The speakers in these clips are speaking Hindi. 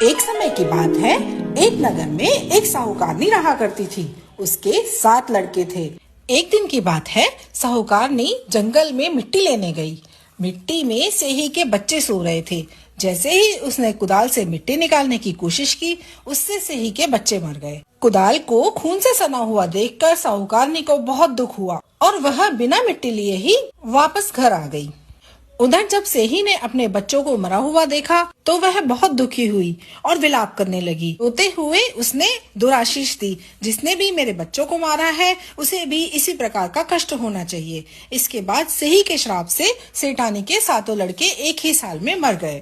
एक समय की बात है, एक नगर में एक साहूकारनी रहा करती थी। उसके 7 लड़के थे। एक दिन की बात है, साहूकारनी जंगल में मिट्टी लेने गई। मिट्टी में सेही के बच्चे सो रहे थे। जैसे ही उसने कुदाल से मिट्टी निकालने की कोशिश की, उससे सेही के बच्चे मर गए। कुदाल को खून से सना हुआ देखकर साहूकारनी को बहुत दुख हुआ और वह बिना मिट्टी लिए ही वापस घर आ गई। उधर जब सेही ने अपने बच्चों को मरा हुआ देखा तो वह बहुत दुखी हुई और विलाप करने लगी। रोते हुए उसने दुराशीष दी, जिसने भी मेरे बच्चों को मारा है उसे भी इसी प्रकार का कष्ट होना चाहिए। इसके बाद सेही के श्राप से सेठानी के 7 लड़के एक ही साल में मर गए।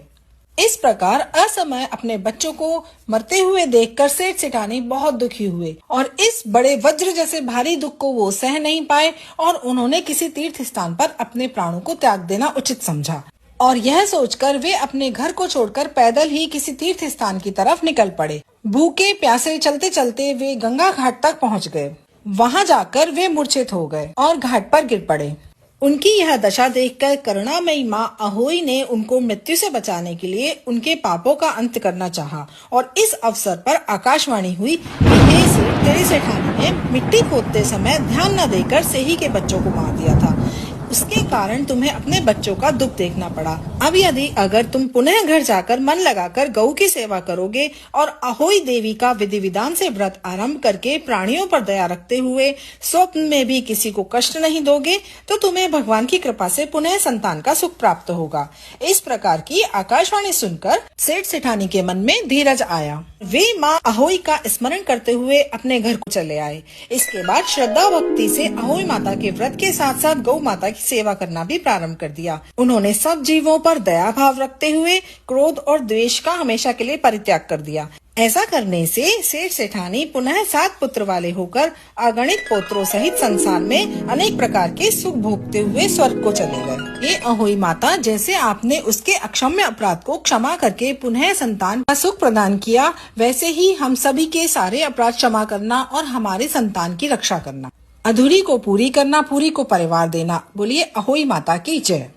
इस प्रकार असमय अपने बच्चों को मरते हुए देखकर सेठ सेठानी बहुत दुखी हुए और इस बड़े वज्र जैसे भारी दुख को वो सह नहीं पाए और उन्होंने किसी तीर्थ स्थान पर अपने प्राणों को त्याग देना उचित समझा। और यह सोचकर वे अपने घर को छोड़कर पैदल ही किसी तीर्थ स्थान की तरफ निकल पड़े। भूखे प्यासे चलते चलते वे गंगा घाट तक पहुँच गए। वहाँ जाकर वे मूर्छित हो गए और घाट पर गिर पड़े। उनकी यह दशा देखकर करुणामयी माँ अहोई ने उनको मृत्यु से बचाने के लिए उनके पापों का अंत करना चाहा और इस अवसर पर आकाशवाणी हुई कि हे सेठ, तेरी सेठानी ने मिट्टी खोदते समय ध्यान न देकर सेही के बच्चों को मार दिया था। उसके कारण तुम्हें अपने बच्चों का दुख देखना पड़ा। अब यदि अगर तुम पुनः घर जाकर मन लगाकर गऊ की सेवा करोगे और अहोई देवी का विधि विधान से व्रत आरंभ करके प्राणियों पर दया रखते हुए स्वप्न में भी किसी को कष्ट नहीं दोगे तो तुम्हें भगवान की कृपा से पुनः संतान का सुख प्राप्त होगा। इस प्रकार की आकाशवाणी सुनकर सेठ सेठानी के मन में धीरज आया। वे माँ अहोई का स्मरण करते हुए अपने घर को चले आए। इसके बाद श्रद्धा भक्ति से अहोई माता के व्रत के साथ साथ गौ माता की सेवा करना भी प्रारंभ कर दिया। उन्होंने सब जीवों पर दया भाव रखते हुए क्रोध और द्वेष का हमेशा के लिए परित्याग कर दिया। ऐसा करने से सेठ सेठानी पुनः 7 पुत्र वाले होकर अगणित पुत्रों सहित संसार में अनेक प्रकार के सुख भोगते हुए स्वर्ग को चले गए। ये अहोई माता, जैसे आपने उसके अक्षम्य अपराध को क्षमा करके पुनः संतान का सुख प्रदान किया, वैसे ही हम सभी के सारे अपराध क्षमा करना और हमारे संतान की रक्षा करना। अधूरी को पूरी करना, पूरी को परिवार देना। बोलिए अहोई माता की जय।